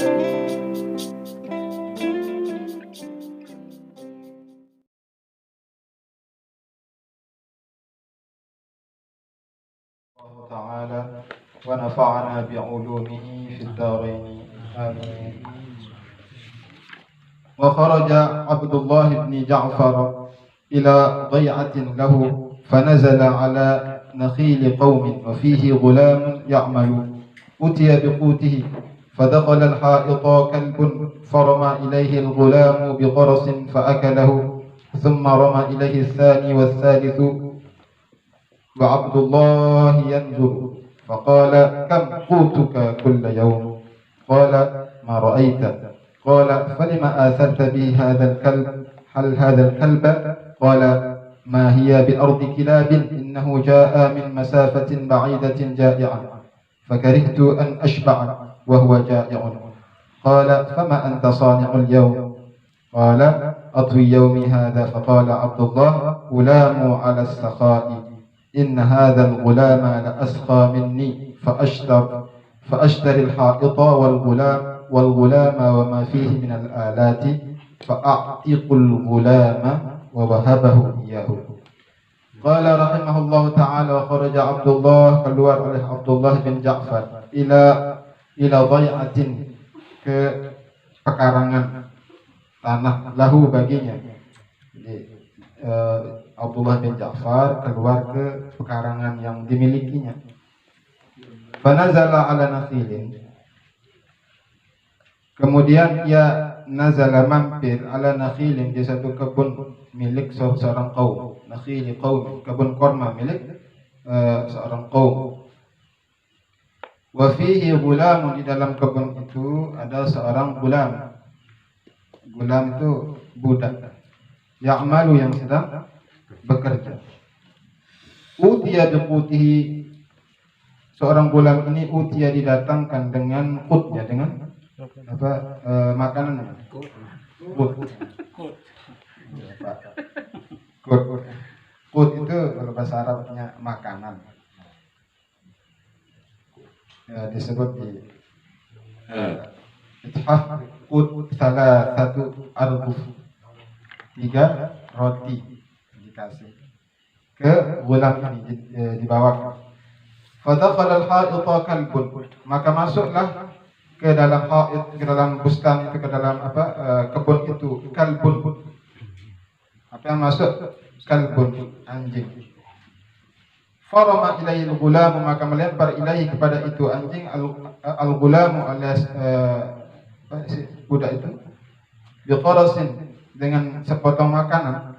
الله تعالى ونفعنا بعلومه في الدارين آمين. وخرج عبد الله بن جعفر إلى ضيعة له فنزل على نخيل قوم وفيه غلام يعمل أتي بقوته فدخل الحائط كلب فرمى إليه الغلام بقرص فأكله ثم رمى إليه الثاني والثالث وعبد الله ينظر فقال كم قوتك كل يوم قال ما رأيت قال فلما آثرت به هذا الكلب هل هذا الكلب قال ما هي بأرض كلاب إنه جاء من مسافة بعيدة جائعا فكرهت أن أشبع وهو جائع قال فما أنت صانع اليوم قال أطوي يومي هذا فقال عبد الله غلام على السخاء إن هذا الغلام لأسخى مني فأشتري الحائط والغلام وما فيه من الآلات فأعتق الغلام ووهبه إياه. قال رحمه الله تعالى وخرج عبد الله keluar oleh Abdullah bin Ja'far ila dhai'atin ke pekarangan tanah lahu baginya. Jadi Abdullah bin Ja'far keluar ke pekarangan yang dimilikinya. Fanazala ala nakhilin. Kemudian ia nazala mampir ala nakhilin di satu kebun milik seorang kaum. Nakhili kaum, kebun korma milik seorang kaum. Wa fihi gulamun, di dalam kebun itu ada seorang gulam. Gulam itu budak. Ya'malu, yang sedang bekerja. Utiya biqutihi, seorang gulam ini utiya didatangkan dengan qutnya, dengan apa makanannya. Qut itu kalau bahasa Arabnya makanan. Ya, disebut di ithaf qut thalathatu arghuf, 3 roti dikasih ke gulam ini, dibawa. Fadakhala al-ha'ita kalbun, maka masuklah ke dalam ha'it, ke dalam bustan itu, ke dalam kebun itu, kalbun. Apa yang masuk? Kalbun, anjing. Farama ilaihi al-gulam, maka melempar ilaihi kepada itu anjing, al-gulamu alias budak itu, biqarasin, dengan sepotong makanan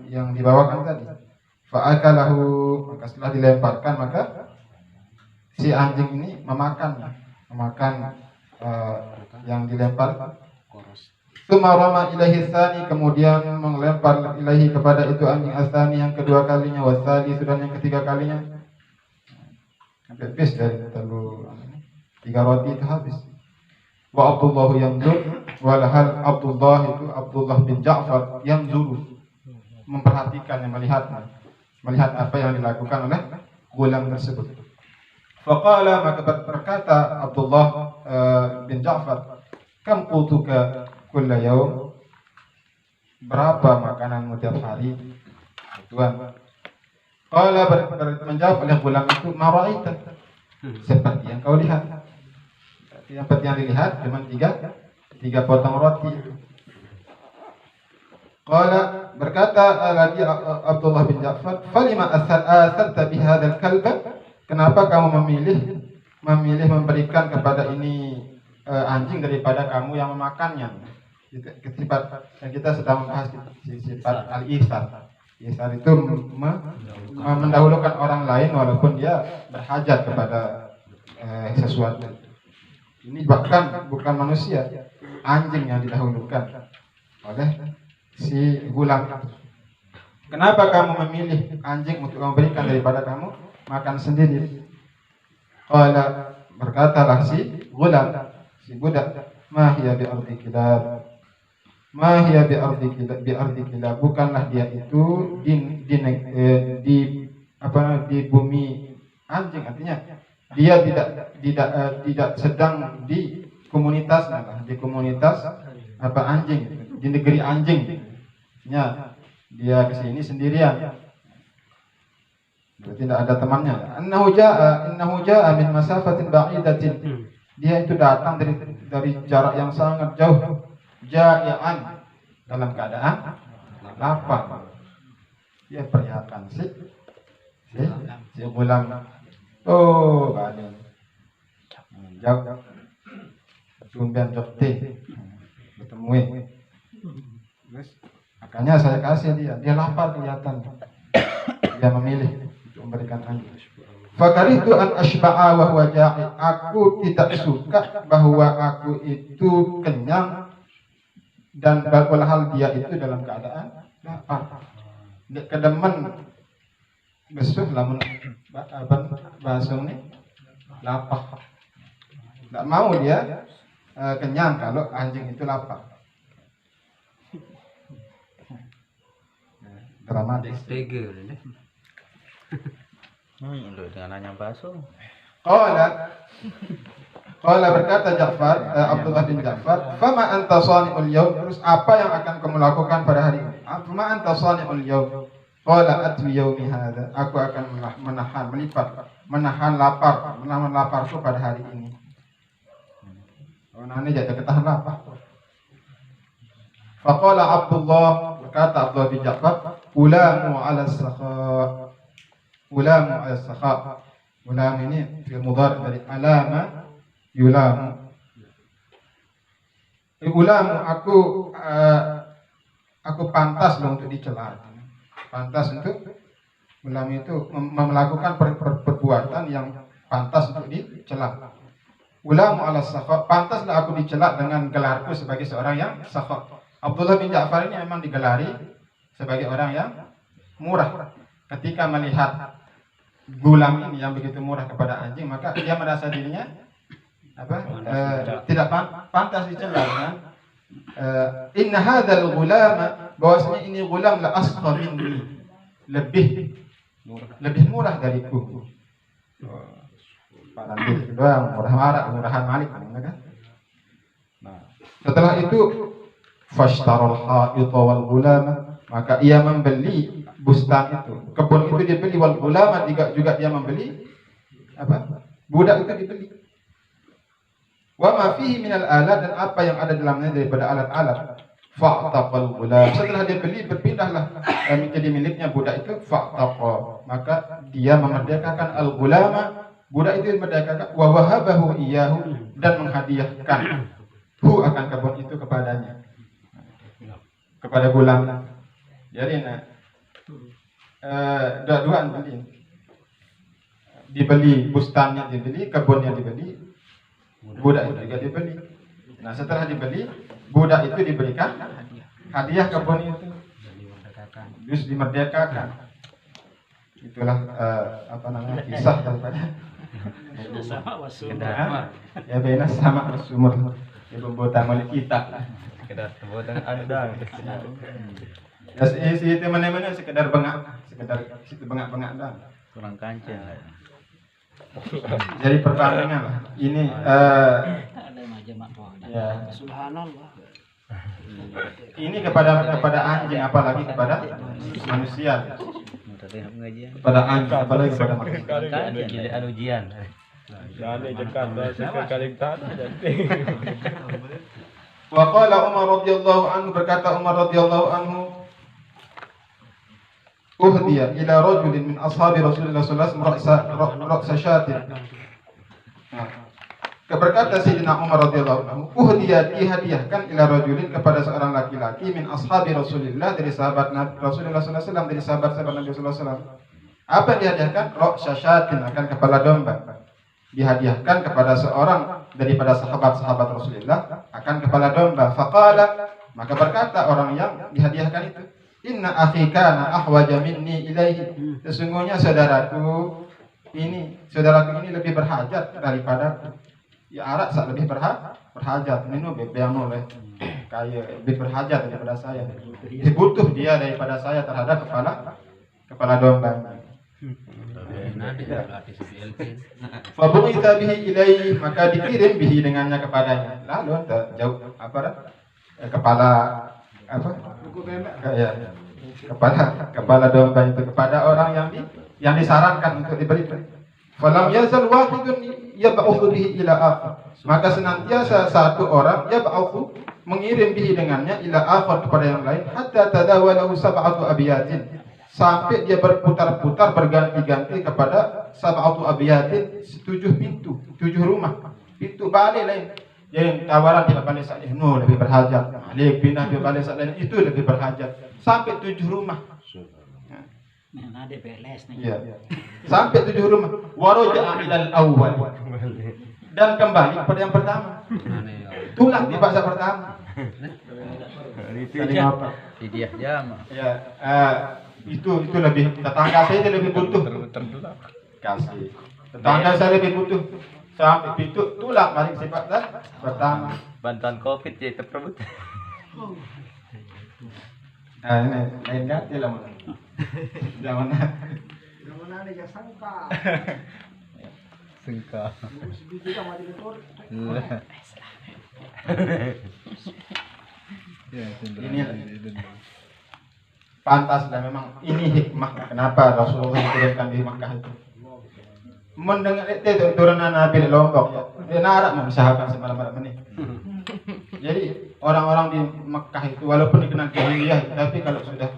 yang dibawakan tadi. Fa'akalahu, maka setelah dilemparkan, maka si anjing ini memakan yang dilempar. Tsumma rama ilaihi tsani, kemudian melempar ilaihi kepada itu anjing asani yang kedua kalinya, wasali dan yang ketiga kalinya. Sampai habis dari 3 roti itu habis. Wa Abdullah yanzur, walahal Abdullah itu Abdullah bin Ja'far yanzur, memperhatikan, melihat apa yang dilakukan oleh gulam tersebut. Faqala, maka berkata Abdullah bin Ja'far, kam qutuka kulla yaum, berapa makananmu tiap hari, Tuan? Qala, menjawab oleh gulam itu, ma ra'aita, seperti yang kau lihat. Seperti yang dilihat cuma 3 potong roti. Qala, berkata lagi Abdullah bin Ja'far, falima asarta bihadzal kalba, kenapa kamu memilih memberikan kepada ini anjing daripada kamu yang memakannya? Kita sedang membahas sifat al-isar. Isar itu mendahulukan orang lain walaupun dia berhajat kepada sesuatu. Ini bahkan bukan manusia, anjing yang didahulukan oleh si gulam. Kenapa kamu memilih anjing untuk memberikan daripada kamu makan sendiri? Qala, berkatalah si gulam, si budak, ma hiya bi ardi kilab, ma hiya bi ardi kilab, bukanlah dia itu di bumi anjing, artinya dia tidak sedang di komunitas anjing, di negeri anjing. Ya, dia ke sini sendirian. Berarti tidak ada temannya. Innahu jaa min masafatin ba'idatin. Dia itu datang dari jarak yang sangat jauh. Ja'ian, dalam keadaan lapar. Dia perlihatkan si gulam. Oh, balik. Jauh. Tumben jokti. Bertemuin. Makanya saya kasih dia lapar kelihatan. Dia memilih untuk memberikan anjing. Fakaritu an ashba'a wa huwa ja'i. Aku tidak suka bahwa aku itu kenyang dan walhal dia itu dalam keadaan lapar. Dia kedemen besuh lamun basung nih lapar. Tidak mau dia kenyang kalau anjing itu lapar. Dramatis. Dengan nanya bakso. Qala berkata Abdullah bin Ja'far, "Fama anta sani'ul yaum?" Terus apa yang akan kamu lakukan pada hari ini? "Fama anta sani'ul yaum?" Qala atwi yaumi hadza. Aku akan menahan laparku pada hari ini. Nani jadi ketahan lapar. Faqala Abdullah, berkata Abdullah bin Ja'far, "Ulamu 'ala as-sakha." Ulam ini fi'il mudhari dari alama yulamu. Ulamu, aku pantas loh untuk dicela. Pantas untuk ulam itu melakukan perbuatan yang pantas untuk dicela. Ulamu ala sakha, pantaslah aku dicela dengan gelarku sebagai seorang yang sakha. Abdullah bin Ja'far ini memang digelari sebagai orang yang murah. Ketika melihat gulam ini yang begitu murah kepada anjing, maka dia merasa dirinya tidak pantas dicela. Inna hadzal gulama, bahwasanya ini gulam la asqa minni, lebih murah dariku. Nanti kedua murahan Malik kan. Nah, setelah itu fashtarul ha'ita wal gulama, maka ia membeli bustan itu, kebun itu dibeli, wal gulama juga dia membeli budak itu dibeli. Wa ma fihi minal alat, dan apa yang ada dalamnya daripada alat-alat. Fa'taqal gulam, setelah dia beli berpindahlah menjadi miliknya budak itu. Fa'taqa, maka dia memerdekakan al gulama, budak itu memerdekakan. Wa wahabahu iyyahu, dan menghadiahkan akan kebun itu kepadanya, kepada gulam. Jadi dua-duaan dibeli, bustannya dibeli, kebunnya dibeli, budak itu juga dibeli. Nah, setelah dibeli, budak itu diberikan hadiah kebun itu, terus dimerdekakan. Itulah kisah daripada ya benar sama sumur ibu bota milik kita. Sekedar sebutan ada. Ya itu mana-mana sekedar bengak-bengak dah. Kurang kancing. Jadi pertandingan lah. Ini ya. Subhanallah. Ini kepada anjing, apalagi kepada manusia. Kepada anjing, apalagi kepada manusia. Ujian. Jangan Jakarta sekali tanah jadi. Wa qala Umar radhiyallahu anhu, berkata Umar radhiyallahu anhu, uhdiya ila rajulin min ashabi Rasulullah sallallahu alaihi wasallam ra'sa syatin. Berkata Sayyidina Umar radhiyallahu anhu, uhdiya, dihadiahkan ila rajulin, kepada seorang laki-laki, min ashabi Rasulillah, dari sahabat Nabi Rasulullah sallallahu alaihi wasallam, dari sahabat-sahabat Nabi sallallahu alaihi wasallam. Apa yang dihadiahkan? Ra'sa syatin, akan kepala domba. Dihadiahkan kepada seorang daripada sahabat-sahabat Rasulullah akan kepala domba. Faqala, maka berkata orang yang dihadiahkan itu, inna akhi kana ahwaja minni ilaihi, sesungguhnya saudaraku ini lebih berhajat daripadaku. Ya Arab sak lebih berhajat, nino bebeano oleh kaya lebih berhajat daripada saya. Butuh dia daripada saya terhadap kepala domba. Fabu'itha bihi ilaihi, maka dikirim bihi dengannya kepadanya. Lalu jauh apa dah? Kepala apa? Ya, kepala domba itu kepada orang yang disarankan untuk diberi. Falam yazal wahidun yab'uthu bihi ila akhar. Maka senantiasa satu orang yab'uthu mengirim bihi dengannya ila akhar kepada yang lain hatta tadawalahu sab'atu abiyatin. Sampai dia berputar-putar berganti-ganti kepada sab'atu abiyatin, 7 pintu, 7 rumah. Pintu balik lain. Jadi tawaran tidak balik saat ini, lebih berhajat. Balik pindah dia balik saat lain, itu lebih berhajat. Sampai 7 rumah. Ada beles nih. Iya. Sampai 7 rumah. Waraja'a ilal awwal. Dan kembali kepada yang pertama. Tulang di bahasa pertama. Dia apa? Dia jam. Ya, itu lebih, tetangga saya itu lebih butuh. Kasih. Tetangga saya lebih butuh. Sampai pintu tulang balik sifat pertama. Bantuan Covid ya terperebut. Nah, ini lain ganti lah mana. Jangan. Ada yang sangka. Sengka. Ini pantas dan memang ini hikmah kenapa Rasulullah diturunkan di Makkah itu. Mendengar itu turunan Nabi di Lombok ya. Dia narak mau sahabat semalam-malam ini. Jadi orang-orang di Makkah itu walaupun dikenal jahiliyah, tapi kalau sudah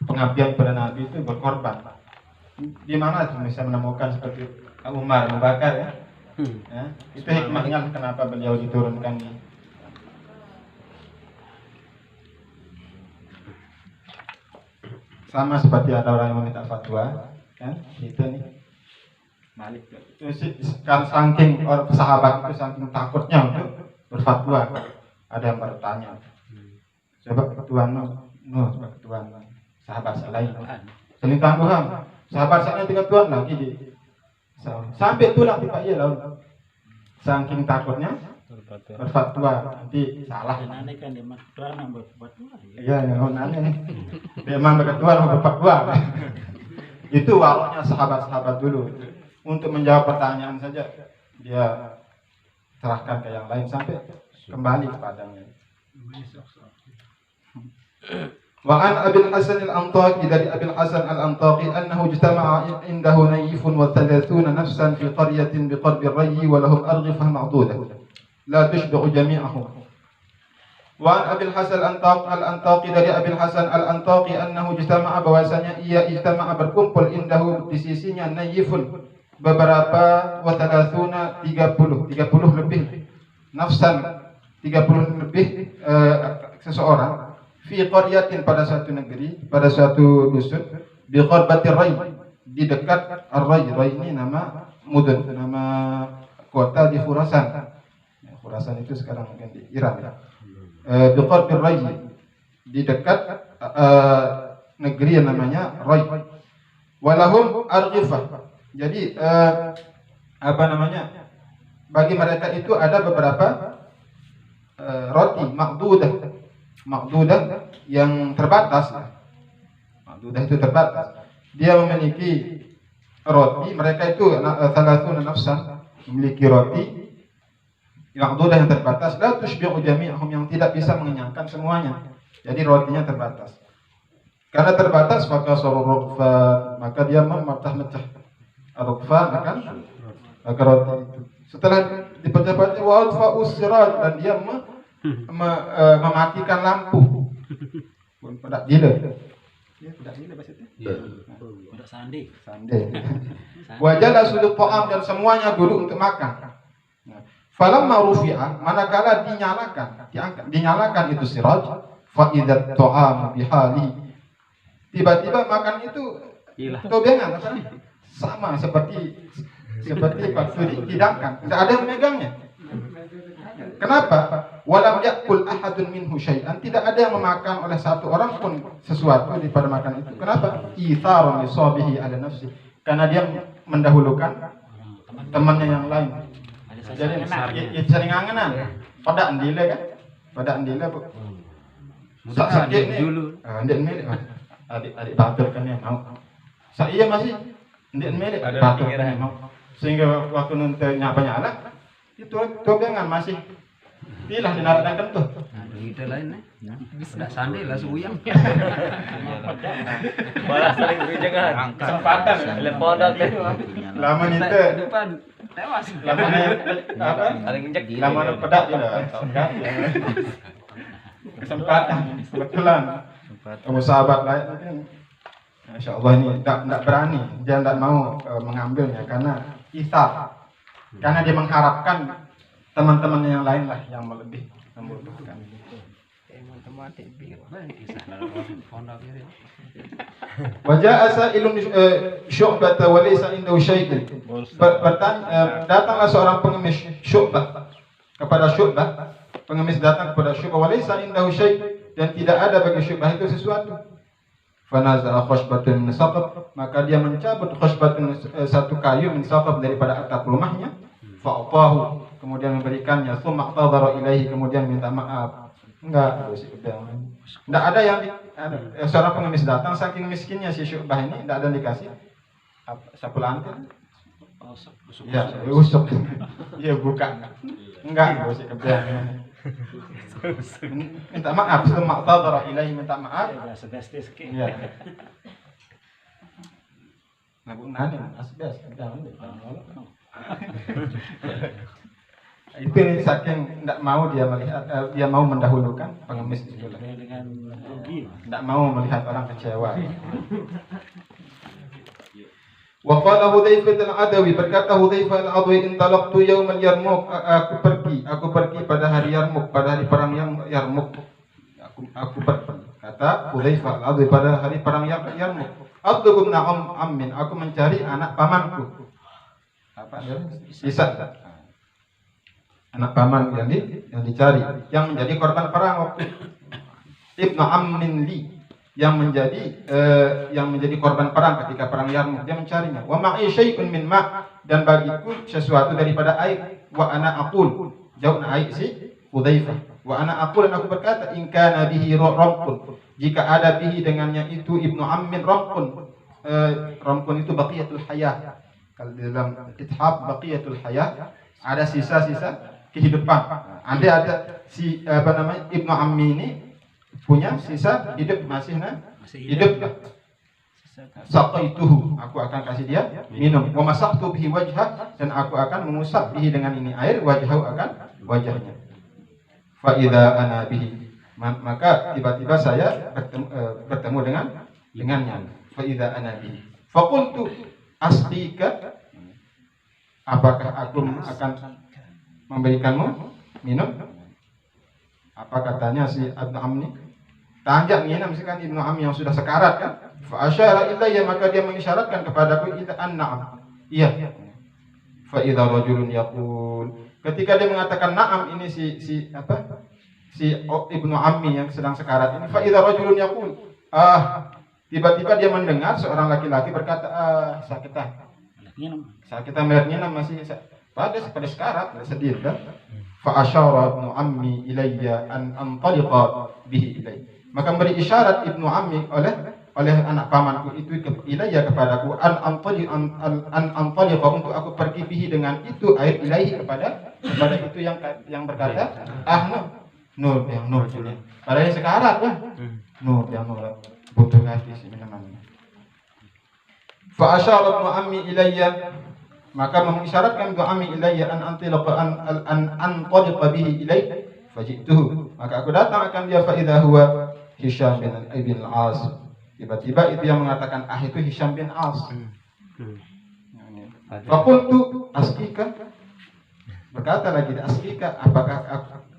pengabdian pada Nabi itu berkorban. Di mana bisa menemukan seperti Umar, Abu Bakar ya. Ya, itu hikmahnya kenapa beliau diturunkan di sama seperti ada orang yang meminta fatwa, kan? Itu nih. Malik itu kan saking orang sahabat itu saking takutnya untuk berfatwa. Ada yang bertanya, coba ketuaan coba ketuaan sahabat selain saling tangguhan. Sahabat saya tiga tuan lagi di sampai tulang tiba iya lalu. Saking takutnya berfatwa nanti salah. Nanti kan dia maktuan yang berfatwa. Iya, yang aneh. Dia memang berketua mau berfatwa. Itu waroknya sahabat-sahabat dulu. Untuk menjawab pertanyaan saja dia serahkan ke yang lain sampai kembali kepadanya. Wa an Abil Hasan al-Antaqi dari Abil Hasan al-Antaqi annahu ijtama'a indahu nayifun wa 30 nafsan fi qaryatin biqarbi ar-rayy wa lahum arghifah ma'dudah la tushbi'u jami'ahum. Wa an Abil Hasan al-Antaqi dari Abil Hasan al-Antaqi annahu ijtama'a bahwasanya ia ijtama'a berkumpul indahu di sisinya nayifun beberapa wa 30 lebih nafsan 30 lebih seseorang fi qaryatin pada suatu negeri, pada suatu dusun, bi qarbatir ray, di dekat ar-ray. Ray ini nama mudun, nama kota di Khurasan. Khurasan itu sekarang mungkin di Iran ya. Bi qarbatir ray, di dekat negeri yang namanya Ray. Walahum arghifah. Jadi apa namanya? Bagi mereka itu ada beberapa roti makdudah yang terbatas. Makdudah itu terbatas. Dia memiliki roti, mereka itu salatun nafsan, memiliki roti makdudah yang terbatas, la tushbi'u jami'ahum, yang tidak bisa mengenyangkan semuanya. Jadi rotinya terbatas. Karena terbatas maka maka dia memecah-mecah rukfa maka roti itu. Setelah dipecah-pecah wa alfa'us siraj, dan dia mematikan lampu. Pedak gila. Ya, pedak gila maksudnya. Udah sandi. Wajala sudut ta'am, dan semuanya duduk untuk makan. Falamma rufi'a, manakala dinyalakan itu siraj, fa idza ta'am bihali. Tiba-tiba makan itu tobengan sama seperti waktu dihidangkan, tidak ada yang memegangnya. Kenapa? Walam yakul ahadun minhu syai'an, tidak ada yang memakan oleh satu orang pun sesuatu daripada makan itu. Kenapa? Itharun li sabihi ala nafsi, karena dia mendahulukan temannya yang lain. Jadi sering angenan. Pada andile kan? Pada andile bu. Sakit nih. Dulu. Adik batur kan yang mau. Saya masih Dia milik Ada batu pikiran. sehingga waktu nanti nyala itu tobengan masih pilah dinaratkan tuh. Nah, itu lain nih. Bisa sandi lah suyang. Malah sering berjangan. Kesempatan Telepon dah teh. lama itu Depan tewas. lama apa Saling injek. lama pedak juga kesempatan kebetulan kamu sahabat lain mungkin Masya Allah ini tidak berani dia tidak mau mengambilnya karena isar karena dia mengharapkan teman-teman yang lain lah yang lebih membutuhkan. Wajah asailun Syu'bah wa laysa indahu syai'un. Datanglah seorang pengemis Syu'bah kepada Syu'bah. Pengemis datang kepada Syu'bah wa laysa indahu syai' dan tidak ada bagi Syu'bah itu sesuatu. Fanaza'a khashbatun min saqab, maka dia mencabut khashbatun satu kayu min saqab daripada atap rumahnya. Fa'atahu, kemudian memberikannya. Tsumma i'tadhara ilaihi, kemudian minta maaf. Enggak ada yang seorang pengemis datang saking miskinnya si Syu'bah ini tidak ada yang dikasih sapu lantai. Ya, usuk. Iya buka. Enggak, usik kebiasaan. Minta maaf, tsumma i'tadhara ilaihi, minta maaf. Asbestis ke. Iya. Nah, bu nani asbes jangan deh. Itu saking tidak mau dia melihat dia mau mendahulukan pengemis itu Dengan rugi. tidak mau melihat orang kecewa. Wa qala Hudzaifah al-Adawi, berkata Hudzaifah al-Adawi, intalaqtu yaumal Yarmuk, aku pergi pada hari Yarmuk, pada hari perang yang Yarmuk. Aku pergi. Kata Hudzaifah al-Adawi pada hari perang Yarmuk. Abdu bin Ammin, aku mencari anak pamanku. Apa dia? Isa. Anak paman yang dicari, yang menjadi korban perang waktu Ibnu Ammin li, yang menjadi korban perang ketika perang Yarmuk, dia mencarinya. Wa ma'i syai'un min ma', dan bagiku sesuatu daripada air. Wa ana aqul, jawabna air si Hudzaifah. Wa ana aqul, dan aku berkata, in kana bihi ramqun, jika ada bihi dengannya itu Ibnu Ammin ramqun. Ramqun itu baqiyatul hayah. Kalau di dalam Ithaf baqiyatul hayah ada sisa-sisa kehidupan. Andai ada si Ibnu Ammi ini punya sisa hidup masih hidup lah. Saqaituhu, aku akan kasih dia minum. Wa masaqtu bihi wajhah, dan aku akan mengusap bihi dengan ini air wajhahu, akan wajahnya. Fa idza ana bihi, maka tiba-tiba saya bertemu dengannya. Fa idza ana bihi. Fa qultu asqika, apakah aku akan memberikanmu minum? Apa katanya si Ibnu Ammi? Tanjak minum kan Ibnu Ammi yang sudah sekarat kan? Fa asyara ilayya, maka dia mengisyaratkan kepadaku ila an-na'am. Iya. Fa idza rajulun yaqul, ketika dia mengatakan na'am ini si Ibnu Ammi yang sedang sekarat ini, fa idza rajulun yaqul, tiba-tiba dia mendengar seorang laki-laki berkata, kita melihat minum masih pada sekarat, sedih kan? Fa asyara Ibnu Ammi ilayya an antaliqa bihi ilayya, maka memberi isyarat Ibnu Ammi oleh anak pamanku itu ilayya kepadaku, an antaliqa, untuk aku pergi bihi dengan itu air ilahi kepada itu yang berkata nur yang nur juga. Padahal sekarat lah. Nur yang nur butuh lagi si minuman. Fa asyara Ibnu Ammi ilayya, maka mengisyaratkan Ibnu Ammi ilayya an antaliqa an antaliqa bihi ilayya. Fajituhu, maka aku datang akan dia, fa idza huwa Hisham bin al-As. Tiba-tiba itu yang mengatakan itu Hisham bin As. Faqultu asqika, berkata lagi asqika, apakah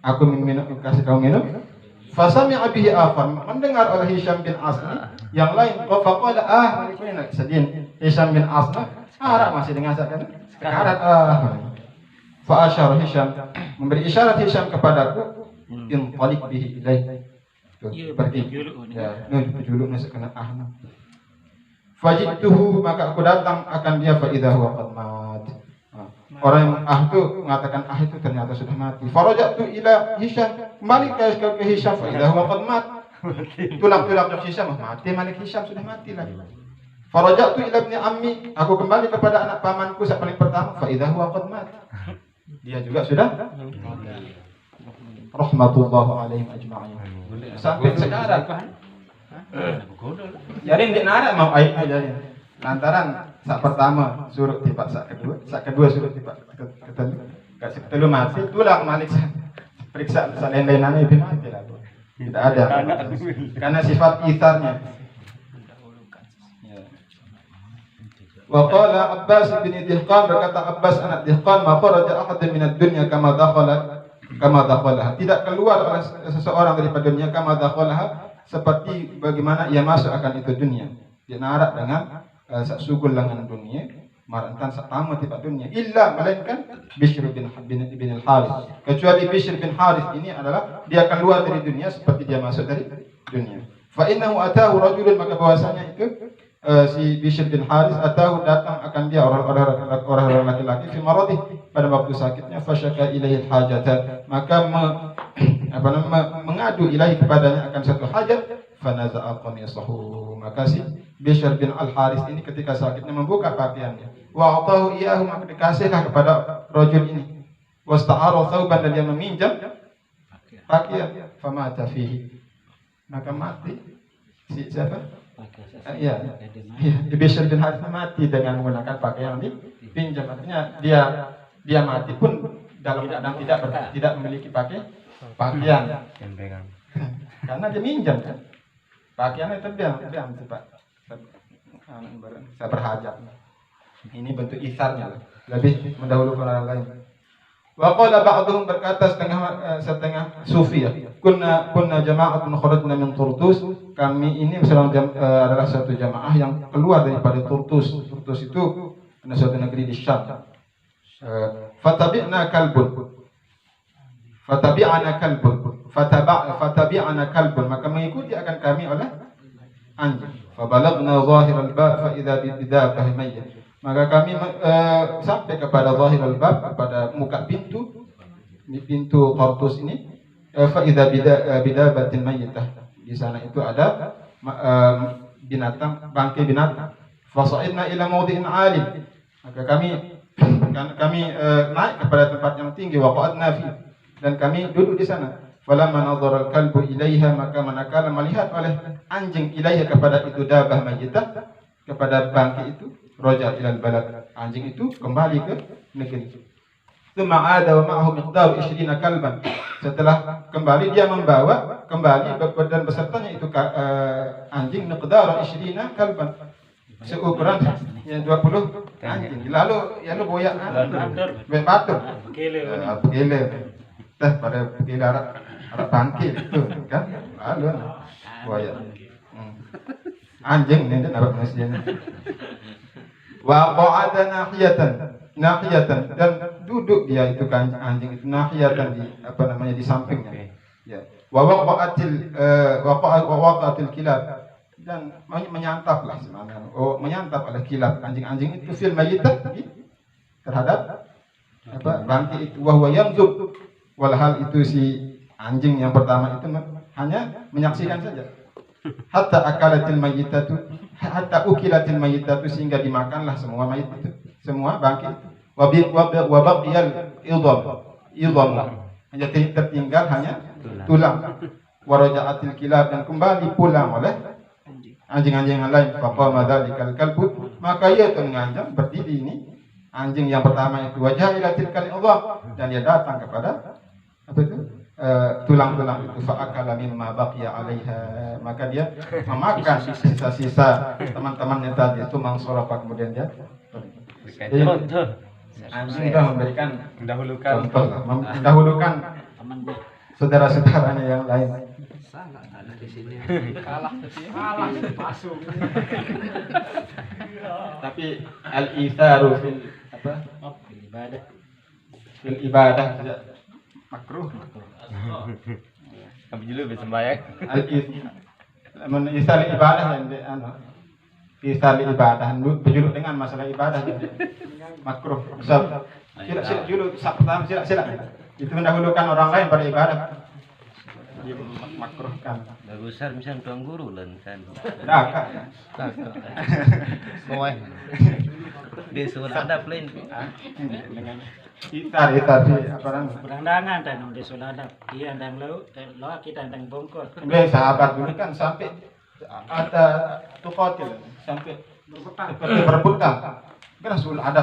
aku minum, kasih kau minum? Fasami'a bihi akhar, mendengar oleh Hisham bin As ini yang lain. Faqala malikuna sedin Hisham bin As masih dengan sekarat. Fa asyara Hisham, memberi isyarat Hisham kepadaku, intaliq bihi ilaih, pergi ya juluk kena fajituhu, maka aku datang akan dia, fa idza huwa qad mat. Orang yang itu mengatakan itu ternyata sudah mati. Farajatu ila Hisham, kembali ke Hisham, fa idza huwa qad mat. Tulang-tulang Hisham mati, Malik Hisham sudah mati lagi. Faraja'tu ila ibni ammi, aku kembali kepada anak pamanku yang paling pertama, fa idza huwa qad mat. Dia juga sudah rahmatullah alaihim ajma'in. Sampai sekarang jadi dia narak mau aib aja ya. Lantaran sak pertama suruh tiba sak kedua suruh tiba ketelu. Gak ketelu mati tulang malik periksa lain-lainannya itu mati lah. Tidak ada. Karena sifat itharnya. Wa qala Abbas bin Dihqan, berkata Abbas anak Dihqan, ma kharaja ahadun minad dunya kama dakhalaha. Tidak keluar oleh seseorang daripada dunia kama dakhalaha, seperti bagaimana ia masuk akan itu dunia. Dia narak dengan sugul dengan dunia, marantan tamu tiba dunia, illa melainkan Bishr bin al-Harith. Kecuali Bishr bin Harith ini adalah dia keluar dari dunia seperti dia masuk dari dunia. Fa innahu atahu rajulun, maka bahwasanya itu si Bishr bin Harith atahu datang akan dia orang laki-laki fi maradih, pada waktu sakitnya, fasyaka ilaihi hajatan, maka mengadu ilahi kepadanya akan satu hajat, fanaza'a qamisahu, maka si Bishr bin al-Harith ini ketika sakitnya membuka pakaiannya, wa atahu iyahu, maka dikasihlah kepada rajul ini, wasta'ara thawban, dan dia meminjam pakaian, famata fihi, maka mati si siapa? Iya, Bishr bin Harith mati dengan menggunakan pakaian yang dipinjam. Artinya dia mati pun dalam keadaan tidak memiliki pakaian, karena dia minjam kan. Pakaiannya terbiang Pak. Saya berhajat. Ini bentuk isarnya, lebih mendahulukan orang lain. Wa qala ba'dhum, berkata setengah sufi ya. Kunna jama'atun kharajna min Turtus. Kami ini adalah satu jamaah yang keluar daripada Turtus. Turtus itu adalah suatu negeri di Syam. Fatabi'ana kalbun, maka mengikuti akan kami oleh anjing. Fabalagna zahiral bab fa idza bidabah mayyit. Maka kami sampai kepada zahirul bab, kepada muka pintu Tartus ini, fa idza bidabatin mayyitah. Di sana itu ada binatang, bangkai binatang. Fasa'idna ila mawdi'in 'alim. Maka kami naik kepada tempat yang tinggi, waqa'adna fi, dan kami duduk di sana. Falamma nadhara al-kalbu ilaiha, maka manakala melihat oleh anjing ilaiha kepada itu dabah mayyitah, kepada bangkai itu, raja ilal balad, anjing itu kembali ke negeri. Tsumma 'ada wa ma'ahu miqdaru 20 kalban. Setelah kembali dia membawa kembali dan besertanya itu anjing miqdaru 20 kalban. Seukuran ya 20 anjing. Lalu boyak batur. Gele. Tah pada gele arah bangkil itu kan. Lalu boyak. Anjing ini apa maksudnya? Wa qa'ada nahiyatan, dan duduk dia itu kan anjing itu nahiyatan di sampingnya. Ya. Wa waqa'atil kilab, dan menyantaplah sebenarnya. Menyantap oleh kilab anjing-anjing itu fil mayyitah terhadap bangkai itu, wa huwa yanzub, walhal itu si anjing yang pertama itu hanya menyaksikan saja. Hatta ukilatil mayyitatu, sehingga dimakanlah semua mayit itu, semua bangkai itu. Wa baqiyal idham, hanya tertinggal hanya tulang. Wa raja'atil kilab, dan kembali pulang oleh anjing-anjing yang lain. Faqama dzalikal kalbu, maka ia mengancam berdiri ini anjing yang pertama itu, wajah ilatil idham, dan dia datang kepada tulang-tulang itu, fa'akala mimma baqiya 'alaiha, maka dia memakan sisa-sisa teman-temannya tadi itu, mangsarafa, kemudian dia pergi. Anjing sudah memberikan mendahulukan saudara-saudaranya yang lain. Salah ada di sini. Kalah masuk. Tapi al-itharu fil ibadah tidak makruh. Kami dulu bersembahyang. Isal ibadah yang isal ibadah berjuluk dengan masalah ibadah makruh. Sila dulu pertama sila itu mendahulukan orang lain pada ibadah. makruhkan. Bagusan misalnya tuang guru lah kan. Dah kan. Kowe. Di surat ada plain. Dengan kita di apa namanya? Berandangan dan di Sulada. Dia andang lo kita andang bongkor. Kemudian sahabat dulu kan sampai ada tukotil sampai seperti berebutan. Kan sudah ada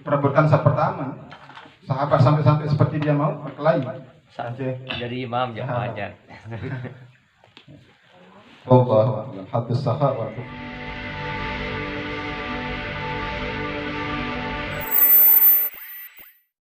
perebutan saat pertama. Sahabat sampai seperti dia mau berkelahi. Saja. Jadi imam jamaah aja. Allah, hadis sahah wa